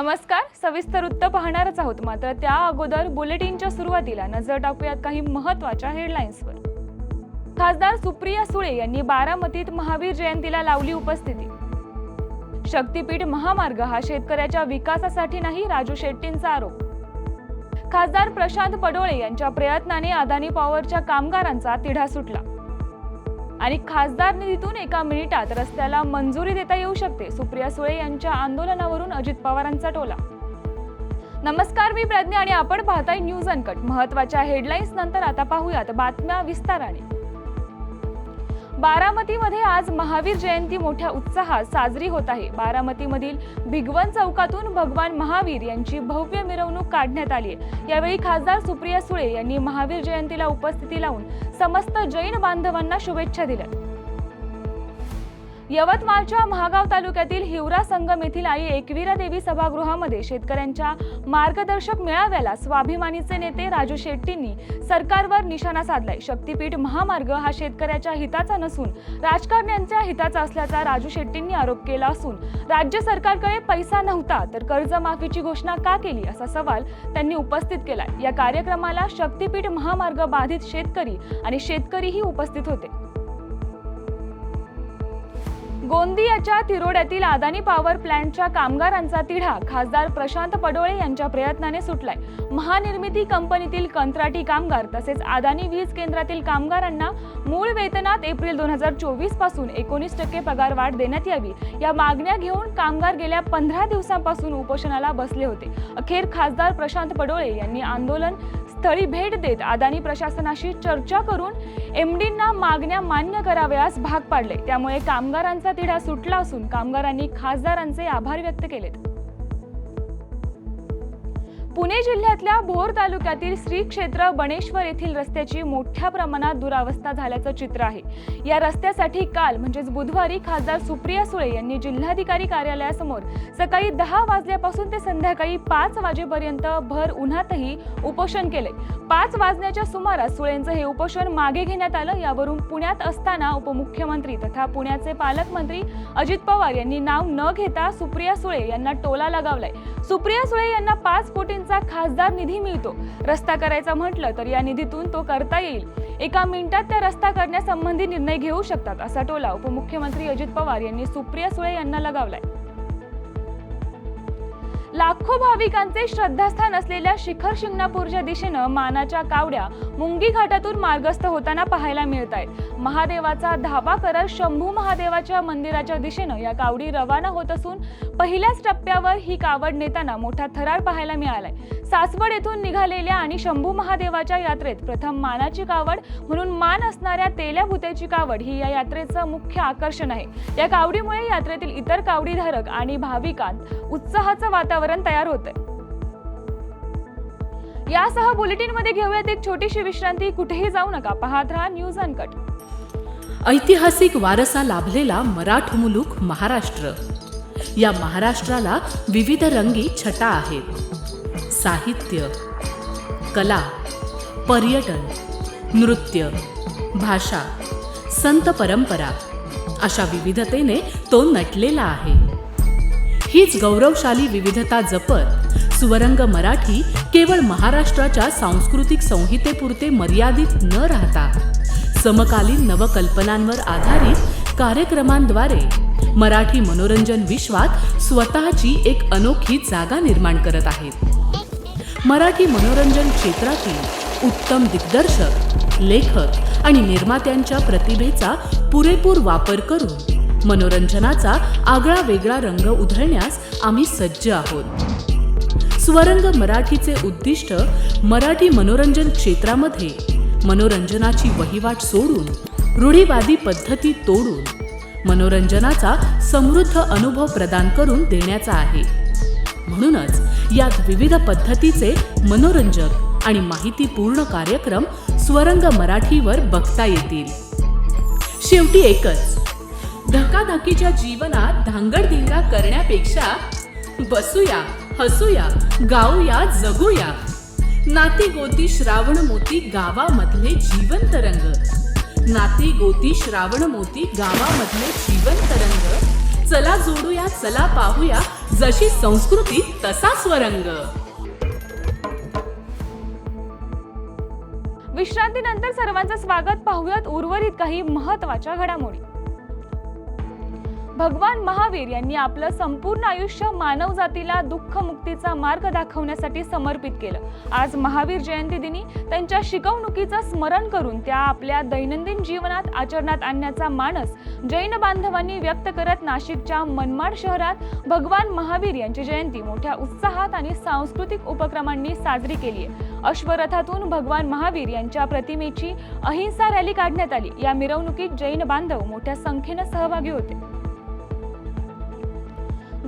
नमस्कार. सविस्तर वृत्त पाहणारच आहोत, मात्र त्या अगोदर बुलेटिनच्या सुरुवातीला नजर टाकूयात काही महत्त्वाच्या हेडलाईन्सवर. खासदार सुप्रिया सुळे यांनी बारामतीत महावीर जयंतीला लावली उपस्थिती. शक्तीपीठ महामार्ग हा शेतकऱ्याच्या विकासासाठी नाही, राजू शेट्टींचा आरोप. खासदार प्रशांत पडोळे यांच्या प्रयत्नाने अदानी पॉवरच्या कामगारांचा तिढा सुटला. आणि खासदार निधीतून एका मिनिटात रस्त्याला मंजुरी देता येऊ शकते, सुप्रिया सुळे यांच्या आंदोलनावरून अजित पवारांचा टोला. नमस्कार, मी प्रज्ञा आणि आपण पाहताय न्यूज अनकट. महत्त्वाच्या हेडलाईन्स नंतर आता पाहूयात बातम्या विस्ताराने. बारामतीमध्ये आज महावीर जयंती मोठ्या उत्साहात साजरी होत आहे. बारामतीमधील भिगवण चौकातून भगवान महावीर यांची भव्य मिरवणूक काढण्यात आली आहे. यावेळी खासदार सुप्रिया सुळे यांनी महावीर जयंतीला उपस्थिती लावून समस्त जैन बांधवांना शुभेच्छा दिल्या. यवतमाळच्या महागाव तालुक्यातील हिवरा संगम येथील आई एकवीरा देवी सभागृहामध्ये शेतकऱ्यांच्या मार्गदर्शक मेळाव्याला स्वाभिमानीचे नेते राजू शेट्टींनी सरकारवर निशाणा साधलाय. शक्तीपीठ महामार्ग हा शेतकऱ्याच्या हिताचा नसून राजकारण्यांच्या हिताचा असल्याचा राजू शेट्टींनी आरोप केला असून राज्य सरकारकडे पैसा नव्हता तर कर्जमाफीची घोषणा का केली असा सवाल त्यांनी उपस्थित केलाय. या कार्यक्रमाला शक्तीपीठ महामार्ग बाधित शेतकरी आणि शेतकरीही उपस्थित होते. गोंदियाच्या तिरोड्यातील अदानी पॉवर प्लांटच्या कामगारांचा तिढा खासदार प्रशांत पडोळे यांच्या प्रयत्नाने सुटलाय. महानिर्मिती कंपनीतील कंत्राटी कामगार तसेच अदानी वीज केंद्रातील कामगारांना मूळ वेतनात एप्रिल 2024 पासून 19% पगार वाढ देण्यात यावी या मागण्या घेऊन कामगार गेल्या 15 दिवसांपासून उपोषणाला बसले होते. अखेर खासदार प्रशांत पडोळे यांनी आंदोलन स्थळी भेट देत अदानी प्रशासनाशी चर्चा करून एमडींना मागण्या मान्य कराव्यास भाग पाडले. त्यामुळे कामगारांचा तिढा सुटला असून कामगारांनी खासदारांचे आभार व्यक्त केलेत. पुणे जिल्ह्यातल्या भोर तालुक्यातील श्री क्षेत्र बणेश्वर येथील रस्त्याची मोठ्या प्रमाणात दुरावस्था झाल्याचं चित्र आहे. या रस्त्यासाठी काल म्हणजेच बुधवारी खासदार सुप्रिया सुळे यांनी जिल्हाधिकारी कार्यालयासमोर सकाळी 10 वाजल्यापासून ते संध्याकाळी 5 वाजेपर्यंत भर उन्हातही उपोषण केले. 5 वाजण्याच्या सुमारास सुळेंचं हे उपोषण मागे घेण्यात आलं. यावरून पुण्यात असताना उपमुख्यमंत्री तथा पुण्याचे पालकमंत्री अजित पवार यांनी नाव न घेता सुप्रिया सुळे यांना टोला लगावलाय. सुप्रिया सुळे यांना 5 कोटींचा खासदार निधी मिळतो. रस्ता करायचा म्हटलं तर या निधीतून तो करता येईल. एका मिनिटात त्या रस्ता करण्यासंबंधी निर्णय घेऊ शकतात असा टोला उपमुख्यमंत्री अजित पवार यांनी सुप्रिया सुळे यांना लगावलाय. लाखो भाविकांचे श्रद्धास्थान असलेल्या शिखर शिंगणापूरच्या दिशेनं मानाच्या कावड्या मुंगी घाटातून मार्गस्थ होताना पाहायला मिळत आहेत. महादेवाचा धावा करत शंभू महादेवाच्या मंदिराच्या दिशेनं या कावडी रवाना होत असून पहिल्याच टप्प्यावर ही कावड नेताना मोठा थरार पाहायला मिळालाय. सासवड येथून निघालेल्या आणि शंभू महादेवाच्या यात्रेत प्रथम मानाची कावड म्हणून मान असणाऱ्या तेल्या भुत्याची कावड ही या यात्रेचं मुख्य आकर्षण आहे. या कावडीमुळे यात्रेतील इतर कावडीधारक आणि भाविकांत उत्साहाचं वातावरण तयार होतंय. यासह बुलेटिन मध्ये घेऊयात एक छोटीशी विश्रांती. कुठेही जाऊ नका, पाहत राहा न्यूज अनकट. ऐतिहासिक वारसा लाभलेला मराठ मुलूक महाराष्ट्र. या महाराष्ट्राला विविध रंगी छटा आहेत. साहित्य, कला, पर्यटन, नृत्य, भाषा, संत परंपरा अशा विविधतेने तो नटलेला आहे. हीच गौरवशाली विविधता जपत सुवरंग मराठी केवळ महाराष्ट्राच्या सांस्कृतिक संहितेपुरते मर्यादित न राहता समकालीन नवकल्पनांवर आधारित कार्यक्रमांद्वारे मराठी मनोरंजन विश्वात स्वतःची एक अनोखी जागा निर्माण करत आहेत. मराठी मनोरंजन क्षेत्रातील उत्तम दिग्दर्शक, लेखक आणि निर्मात्यांच्या प्रतिभेचा पुरेपूर वापर करून मनोरंजनाचा आगळा वेगळा रंग उधळण्यास आम्ही सज्ज आहोत. स्वरंग मराठीचे उद्दिष्ट मराठी मनोरंजन क्षेत्रामध्ये मनोरंजनाची वहिवाट सोडून रूढीवादी पद्धती तोडून मनोरंजनाचा समृद्ध अनुभव प्रदान करून देण्याचा आहे. म्हणूनच यात विविध पद्धतीचे मनोरंजक आणि माहितीपूर्ण कार्यक्रम स्वरंग मराठीवर बघता येतील. शेवटी एकच, धकाधकीच्या जीवनात धांगडधिंगा करण्यापेक्षा बसूया, हसूया, गाऊया, जगूया. नाती गोती श्रावण मोती गावामधले जीवंत रंग. नाती गोती श्रावण मोती गावामधले जीवंत रंग. चला जोडूया, चला पाहूया जशी संस्कृती तसा स्वरंग. विश्रांतीनंतर सर्वांचं स्वागत. पाहूयात उर्वरित काही महत्त्वाच्या घडामोडी. भगवान महावीर यांनी आपलं संपूर्ण आयुष्य मानवजातीला दुःखमुक्तीचा मार्ग दाखवण्यासाठी समर्पित केलं. आज महावीर जयंती दिनी त्यांच्या शिकवणुकीचं स्मरण करून त्या आपल्या दैनंदिन जीवनात आचरणात आणण्याचा मानस जैन बांधवांनी व्यक्त करत नाशिकच्या मनमाड शहरात भगवान महावीर यांची जयंती मोठ्या उत्साहात आणि सांस्कृतिक उपक्रमांनी साजरी केली आहे. अश्वरथातून भगवान महावीर यांच्या प्रतिमेची अहिंसा रॅली काढण्यात आली. या मिरवणुकीत जैन बांधव मोठ्या संख्येनं सहभागी होते.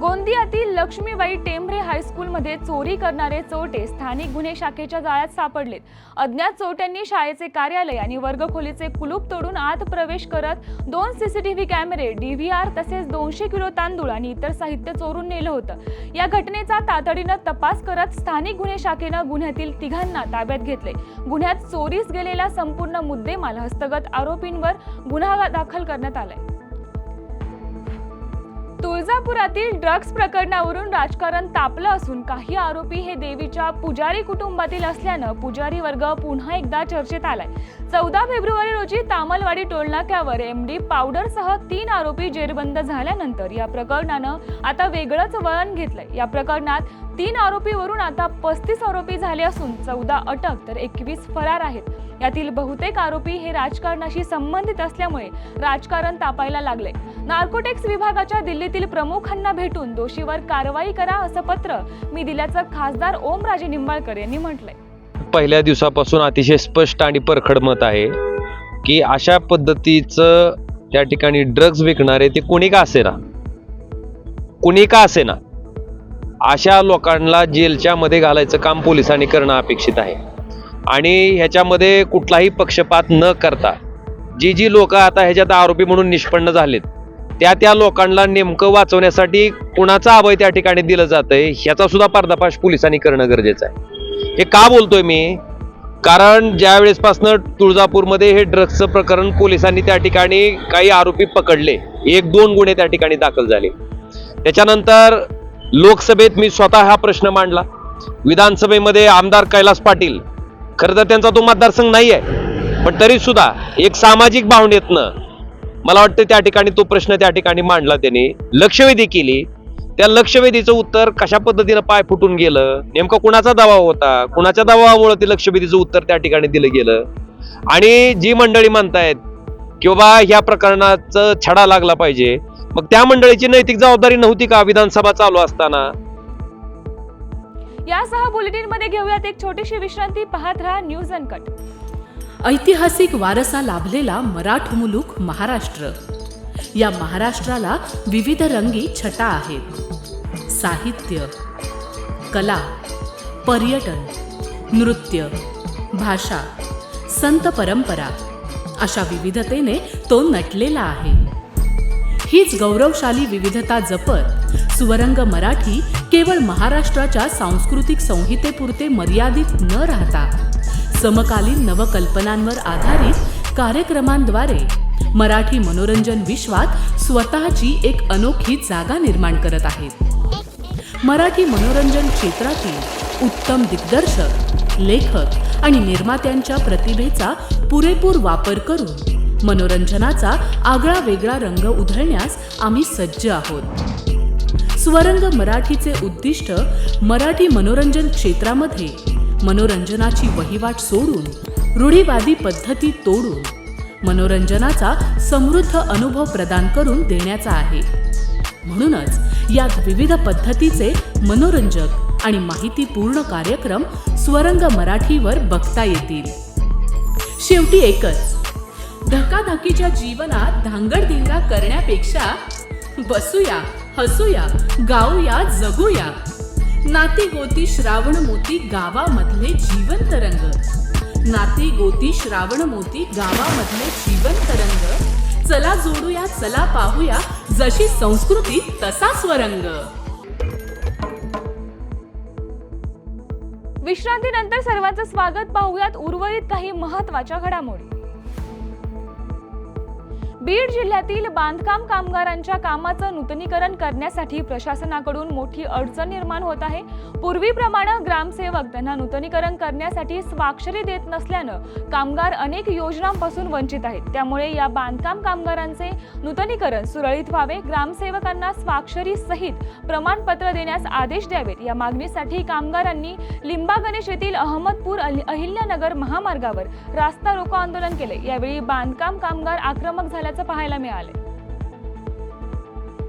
गोंदियातील लक्ष्मीबाई टेंभरे हायस्कूलमध्ये चोरी करणारे चोरटे स्थानिक गुन्हे शाखेच्या जाळ्यात सापडलेत. अज्ञात चोरट्यांनी शाळेचे कार्यालय आणि वर्गखोलीचे कुलूप तोडून आत प्रवेश करत 2 CCTV कॅमेरे, DVR तसेच 200 किलो तांदूळ आणि इतर साहित्य चोरून नेलं होतं. या घटनेचा तातडीनं तपास करत स्थानिक गुन्हे शाखेनं गुन्ह्यातील तिघांना ताब्यात घेतले. गुन्ह्यात चोरीस गेलेला संपूर्ण मुद्देमाल हस्तगत आरोपींवर गुन्हा दाखल करण्यात आलाय. तुळजापुरातील ड्रग्ज प्रकरणावरून राजकारण तापलं असून काही आरोपी हे देवीच्या पुजारी कुटुंबातील असल्यानं पुजारी वर्ग पुन्हा एकदा चर्चेत आलाय. 14 फेब्रुवारी रोजी तामलवाडी टोलनाक्यावर MD पावडरसह 3 आरोपी जेरबंद झाल्यानंतर या प्रकरणानं आता वेगळंच वळण घेतलंय. या प्रकरणात 3 आरोपीवरून आता 35 आरोपी झाले असून 14 अटक तर 21 फरार आहेत. यातील बहुतेक आरोपी हे राजकारणाशी संबंधित असल्यामुळे राजकारण तापायला लागले. नार्कोटिक्स विभागाच्या दिल्लीतील प्रमुखांना भेटून दोषीवर कारवाई करा असं पत्र मी दिल्याचं खासदार ओमराजे निंबाळकर यांनी म्हटलंय. पहिल्या दिवसापासून अतिशय स्पष्ट आणि परखड मत आहे की अशा पद्धतीचं त्या ठिकाणी ड्रग्ज विकणारे ते कोणी का असेना अशा लोकांना जेलच्या मध्ये घालायचं काम पोलिसांनी करणं अपेक्षित आहे. आणि ह्याच्यामध्ये कुठलाही पक्षपात न करता जी लोक आता ह्याच्यात आरोपी म्हणून निष्पन्न झालेत त्या लोकांना नेमकं वाचवण्यासाठी कुणाचा अभय त्या ठिकाणी दिलं जातंय ह्याचा सुद्धा पर्दाफाश पोलिसांनी करणं गरजेचं आहे. हे का बोलतोय मी? कारण ज्या वेळेसपासनं तुळजापूरमध्ये हे ड्रग्जचं प्रकरण पोलिसांनी त्या ठिकाणी काही आरोपी पकडले, 1-2 गुन्हे त्या ठिकाणी दाखल झाले. त्याच्यानंतर लोकसभेत मी स्वतः हा प्रश्न मांडला. विधानसभेमध्ये आमदार कैलास पाटील, खरं तर त्यांचा तो मतदारसंघ नाही आहे, पण तरी सुद्धा एक सामाजिक भावनेतनं मला वाटतं त्या ठिकाणी तो प्रश्न त्या ठिकाणी मांडला. त्यांनी लक्षवेधी केली. त्या लक्षवेधीचं उत्तर कशा पद्धतीनं पाय फुटून गेलं, नेमका कुणाचा दबाव होता, कुणाच्या दबावामुळे ते लक्षवेधीचं उत्तर त्या ठिकाणी दिलं गेलं. आणि जी मंडळी म्हणतायत की बाबा ह्या प्रकरणाचं छडा लागला पाहिजे, मग त्या मंडळीची नैतिक जबाबदारी नव्हती का विधानसभा चालू असताना? यासह बुलेटिन मध्ये घेऊयात एक छोटीशी विश्रांती. पाहत राहा न्यूज अनकट. ऐतिहासिक वारसा लाभलेला मराठ मुलूक महाराष्ट्र. या महाराष्ट्राला विविध रंगी छटा आहेत. साहित्य, कला, पर्यटन, नृत्य, भाषा, संत परंपरा अशा विविधतेने तो नटलेला आहे. हीच गौरवशाली विविधता जपत स्वरंग मराठी केवळ महाराष्ट्राच्या सांस्कृतिक संहितेपुरते मर्यादित न राहता समकालीन नवकल्पनांवर आधारित कार्यक्रमांद्वारे मराठी मनोरंजन विश्वात स्वतःची एक अनोखी जागा निर्माण करत आहेत. मराठी मनोरंजन क्षेत्रातील उत्तम दिग्दर्शक, लेखक आणि निर्मात्यांच्या प्रतिभेचा पुरेपूर वापर करून मनोरंजनाचा आगळा वेगळा रंग उधळण्यास आम्ही सज्ज आहोत. स्वरंग मराठीचे उद्दिष्ट मराठी मनोरंजन क्षेत्रामध्ये मनोरंजनाची वहिवाट सोडून, रूढीवादी पद्धती तोडून मनोरंजनाचा समृद्ध अनुभव प्रदान करून देण्याचा आहे. म्हणूनच यात विविध पद्धतीचे मनोरंजक आणि माहितीपूर्ण कार्यक्रम स्वरंग मराठीवर बघता येतील. शेवटी एकच, धकाधकीच्या जीवनात धांगडधिंगा करण्यापेक्षा बसूया, हसूया, गाऊया, जगूया. नाती गोती श्रावण मोती गावामधले जीवन तरंग. नाती गोती श्रावण मोती गावामधले जीवन तरंग. चला जोडूया, चला पाहूया, जशी संस्कृती तसा स्वरंग. विश्रांतीनंतर सर्वांचं स्वागत. पाहूयात उर्वरित काही महत्त्वाच्या घडामोडी. बीड जिल्ह्यातील बांधकाम कामगारांच्या कामाचं नूतनीकरण करण्यासाठी प्रशासनाकडून मोठी अडचण निर्माण होत आहे. पूर्वीप्रमाणे ग्रामसेवक त्यांना नूतनीकरण करण्यासाठी स्वाक्षरी देत नसल्यानं कामगार अनेक योजनांपासून वंचित आहेत. त्यामुळे या बांधकाम कामगारांचे नूतनीकरण सुरळीत व्हावे, ग्रामसेवकांना स्वाक्षरी सहित प्रमाणपत्र देण्यास आदेश द्यावेत या मागणीसाठी कामगारांनी लिंबा गणेश येथील अहमदपूर अहिल्यानगर महामार्गावर रास्ता रोको आंदोलन केले. यावेळी बांधकाम कामगार आक्रमक झाल्याचं पाहायला मिळाले.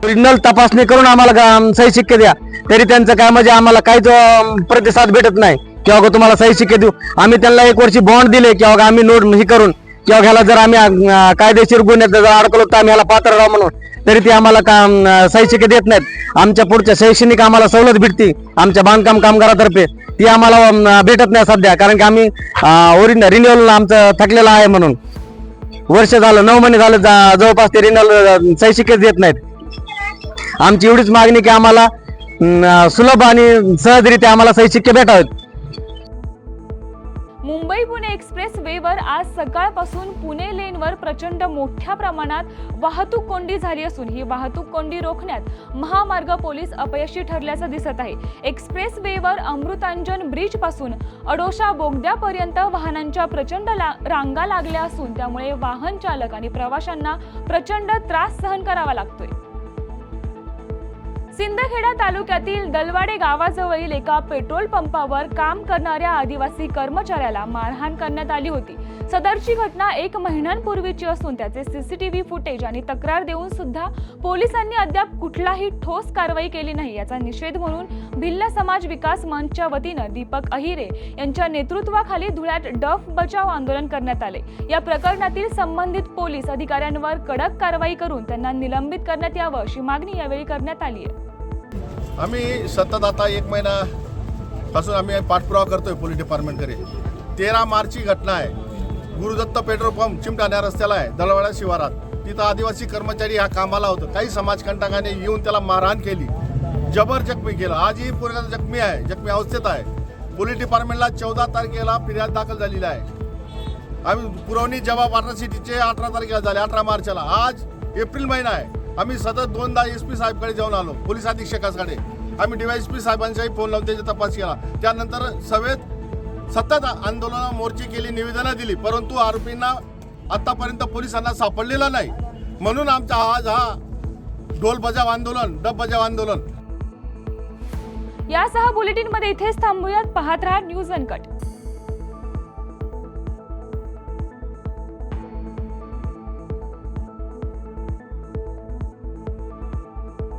ओरिजिनल तपासणी करून आम्हाला सही शिक्के द्या, तरी त्यांचं काय म्हणजे आम्हाला काहीच प्रतिसाद भेटत नाही. किंवा तुम्हाला सही शिक्के देऊ, आम्ही त्यांना 1 वर्षी बॉन्ड दिले किंवा आम्ही नोट हे करून किंवा ह्याला जर आम्ही कायदेशीर गुन्ह्यात जर अडकलो तर आम्ही ह्याला पात्र राहू म्हणून, तरी ते आम्हाला सही शिक्के देत नाहीत. आमच्या पुढच्या शैक्षणिक आम्हाला सवलत भेटते आमच्या बांधकाम कामगारातर्फे, ती आम्हाला भेटत नाही सध्या, कारण की आम्ही ओरिजिनल रिन्युअल आमचं थकलेलं आहे म्हणून. वर्ष झालं, 9 महिने झालं जवळपास ते रिन्युअल सही शिक्के देत नाहीत. आमची एवढीच मागणी की आम्हाला सुलभ आणि सहजरित्या आम्हाला सही शिक्के भेटावेत. मुंबई पुणे एक्सप्रेस वेवर आज सकाळपासून पुणे लेनवर प्रचंड मोठ्या प्रमाणात वाहतूक कोंडी झाली असून ही वाहतूक कोंडी रोखण्यात महामार्ग पोलीस अपयशी ठरल्याचं दिसत आहे. एक्सप्रेस वेवर अमृतांजन ब्रिज पासून अडोशा बोगद्यापर्यंत वाहनांच्या प्रचंड रांगा लागल्या असून त्यामुळे वाहन चालक आणि प्रवाशांना प्रचंड त्रास सहन करावा लागतोय. सिंदखेडा तालुक्यातील दलवाडे गावाजवळील एका पेट्रोल पंपावर काम करणाऱ्या आदिवासी कर्मचाऱ्याला मारहाण करण्यात आली होती. सदरची घटना 1 महिन्यांपूर्वीची असून त्याचे सीसीटीव्ही फुटेज आणि तक्रार देऊन सुद्धा पोलिसांनी अद्याप कुठलाही ठोस कारवाई केली नाही. याचा निषेध म्हणून भिल्ल समाज विकास मंचच्या वतीनं दीपक अहिरे यांच्या नेतृत्वाखाली धुळ्यात डफ बचाव आंदोलन करण्यात आले. या प्रकरणातील संबंधित पोलीस अधिकाऱ्यांवर कडक कारवाई करून त्यांना निलंबित करण्यात यावं अशी मागणी यावेळी करण्यात आली आहे. आम्ही सतत आता 1 महिना पासून आम्ही पाठपुरावा करतोय पोलीस डिपार्टमेंटकडे. 13 मार्चची घटना आहे. गुरुदत्त पेट्रोल पंप चिमटाण्या रस्त्याला आहे, दलवाडा शिवारात. तिथं आदिवासी कर्मचारी ह्या कामाला होतं. काही समाजकंटकाने येऊन त्याला मारहाण केली, जबर जखमी केलं. आजही पूर्ण जखमी आहे, जखमी अवस्थेत आहे. पोलीस डिपार्टमेंटला 14 तारखेला फिर्याद दाखल झालेली आहे. आम्ही पुरवणी जबाब 18 सिटीचे 18 तारखेला झाले, 18 मार्चला. आज एप्रिल महिना आहे. आम्ही सतत 2दा SP साहेबकडे जाऊन आलो, पोलीस अधीक्षकाकडे. आम्ही DYSP साहेबांचाही फोन लावून त्याचा तपास केला. त्यानंतर सतत आंदोलन मोर्चे केली, निवेदनं दिली, परंतु आरोपींना आतापर्यंत पोलिसांना सापडलेला नाही. म्हणून आमचा आज हा ढोल बजाव आंदोलन, डब बजाव आंदोलन. यासह बुलेटिनमध्ये इथेच थांबूयात. पाहत रहा न्यूज अनकट.